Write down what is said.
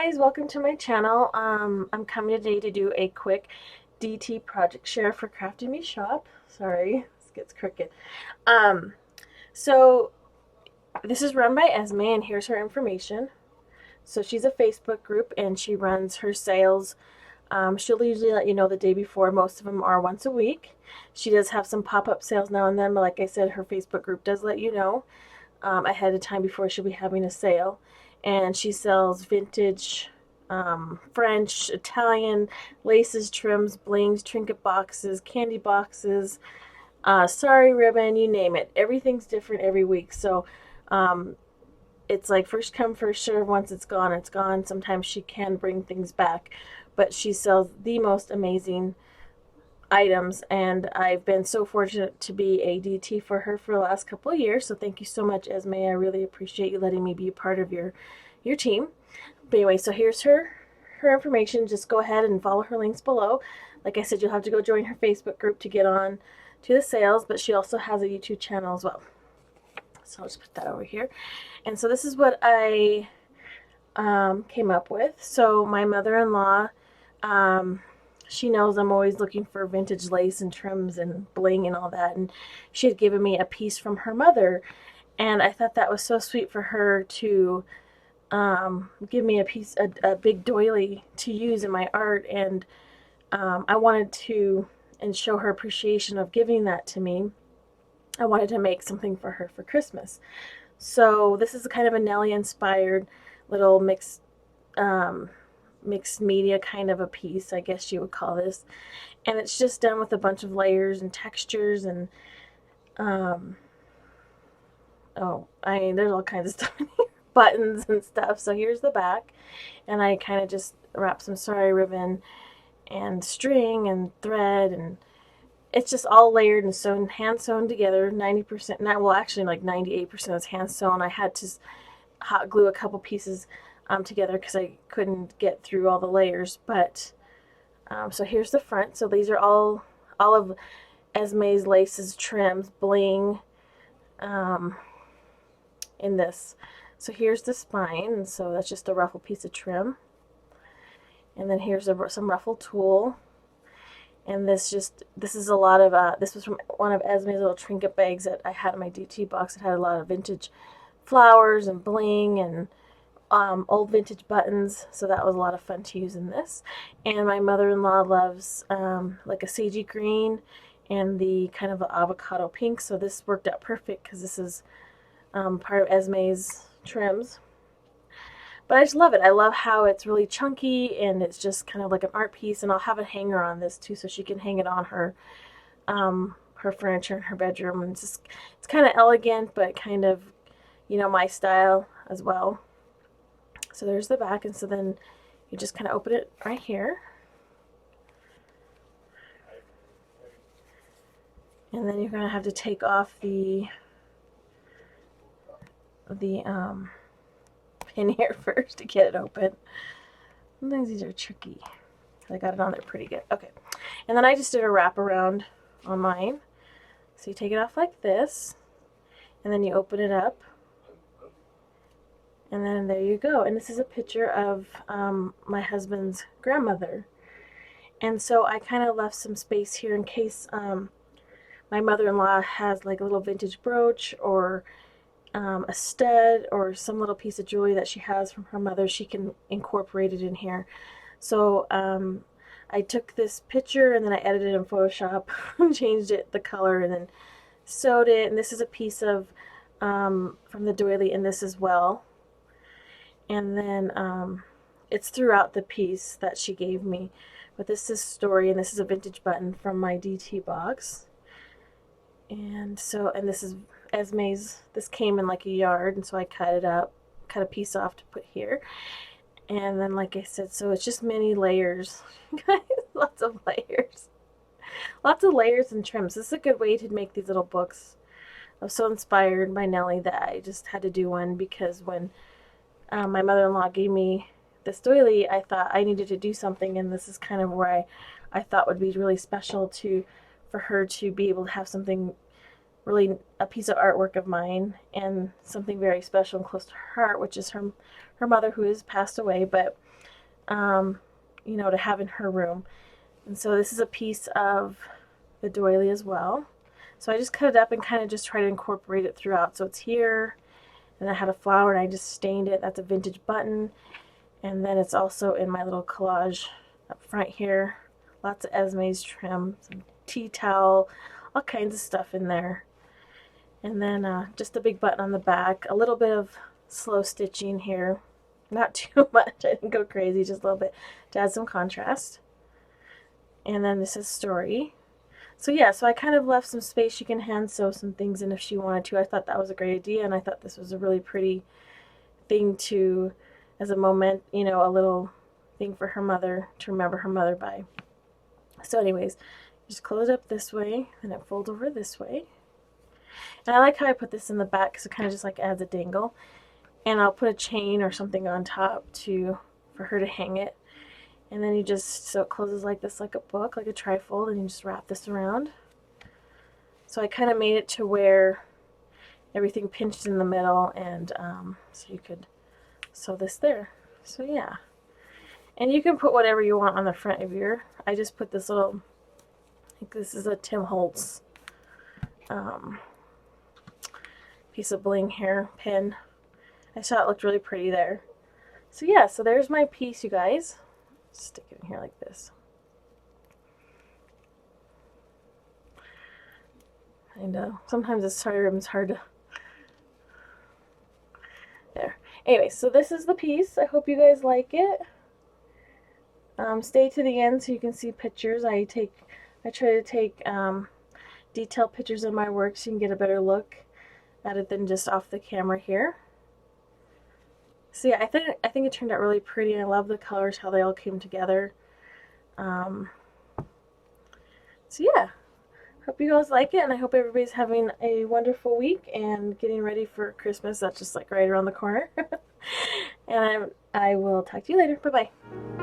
guys, welcome to my channel. I'm coming today to do a quick DT project share for Crafty Me Shop. Sorry, this gets crooked. Um, so this is run by Esme, and here's her information. So she's a Facebook group, and she runs her sales. She'll usually let you know the day before. Most of them are once a week. She does have some pop-up sales now and then, but like I said, her Facebook group does let you know ahead of time before she'll be having a sale. And she sells vintage, French, Italian laces, trims, blings, trinket boxes, candy boxes, sari ribbon, you name it. Everything's different every week. So it's like first come, first serve. Once it's gone, it's gone. Sometimes she can bring things back, but she sells the most amazing items, and I've been so fortunate to be a DT for her for the last couple of years. So thank you so much, Esme. I really appreciate you letting me be a part of your team. But anyway, so here's her information. Just go ahead and follow her links below. Like I said, you'll have to go join her Facebook group to get on to the sales, but she also has a YouTube channel as well. So I'll just put that over here. And so this is what I came up with. So my mother-in-law, she knows I'm always looking for vintage lace and trims and bling and all that, and she had given me a piece from her mother, and I thought that was so sweet for her to give me a piece, a big doily to use in my art, and I wanted to, and show her appreciation of giving that to me, I wanted to make something for her for Christmas. So this is kind of a Nelly inspired little mixed media kind of a piece, I guess you would call this. And it's just done with a bunch of layers and textures and there's all kinds of stuff in here. Buttons and stuff. So here's the back, and I kind of just wrap some sari ribbon and string and thread, and it's just all layered and sewn, hand sewn together. 90%, well actually like 98% is hand sewn. I had to hot glue a couple pieces together because I couldn't get through all the layers. But so here's the front. So these are all of Esme's laces, trims, bling in this. So here's the spine, and so that's just a ruffle piece of trim. And then here's some ruffle tulle. And this is a lot of, this was from one of Esme's little trinket bags that I had in my DT box. It had a lot of vintage flowers and bling and old vintage buttons, so that was a lot of fun to use in this. And my mother-in-law loves like a sagey green and the kind of avocado pink, so this worked out perfect because this is part of Esme's trims. But I just love it. I love how it's really chunky, and it's just kind of like an art piece, and I'll have a hanger on this too so she can hang it on her her furniture in her bedroom. And it's kind of elegant, but kind of, you know, my style as well. So there's the back, and so then you just kind of open it right here. And then you're going to have to take off the pin here first to get it open. Sometimes these are tricky. I got it on there pretty good. Okay. And then I just did a wrap around on mine. So you take it off like this, and then you open it up. And then there you go. And this is a picture of my husband's grandmother. And so I kind of left some space here in case my mother-in-law has like a little vintage brooch or a stud or some little piece of jewelry that she has from her mother. She can incorporate it in here. So I took this picture and then I edited it in Photoshop and changed it, the color, and then sewed it. And this is a piece of from the doily in this as well. And then it's throughout the piece that she gave me. But this is story, and this is a vintage button from my DT box. And so, and this is Esme's, this came in like a yard, and so I cut it up, cut a piece off to put here. And then, like I said, so it's just many layers. Guys, lots of layers. Lots of layers and trims. This is a good way to make these little books. I was so inspired by Nelly that I just had to do one, because when my mother-in-law gave me this doily, I thought I needed to do something, and this is kind of where I thought would be really special for her to be able to have something really, a piece of artwork of mine, and something very special and close to her heart, which is her mother, who has passed away. But you know, to have in her room. And so this is a piece of the doily as well. So I just cut it up and kind of just try to incorporate it throughout. So it's here, and I had a flower and I just stained it. That's a vintage button. And then it's also in my little collage up front here. Lots of Esme's trim, some tea towel, all kinds of stuff in there. And then just a big button on the back, a little bit of slow stitching here. Not too much, I didn't go crazy, just a little bit to add some contrast. And then this is story. So yeah, so I kind of left some space. You can hand sew some things in if she wanted to. I thought that was a great idea, and I thought this was a really pretty thing to, as a moment, you know, a little thing for her mother, to remember her mother by. So anyways, just close it up this way, and it folds over this way. And I like how I put this in the back because it kind of just like adds a dangle. And I'll put a chain or something on top for her to hang it. And then you just, so it closes like this, like a book, like a trifold, and you just wrap this around. So I kind of made it to where everything pinched in the middle, and so you could sew this there. So yeah. And you can put whatever you want on the front of your, I just put this little, I think this is a Tim Holtz piece of bling hair pin. I thought it looked really pretty there. So yeah, so there's my piece, you guys. Stick it in here like this. I know, sometimes this sewing room is hard to... There. Anyway, so this is the piece. I hope you guys like it. Stay to the end so you can see pictures. I try to take detailed pictures of my work so you can get a better look at it than just off the camera here. So yeah, I think it turned out really pretty. I love the colors, how they all came together. So yeah, hope you guys like it, and I hope everybody's having a wonderful week and getting ready for Christmas. That's just like right around the corner. And I will talk to you later. Bye-bye.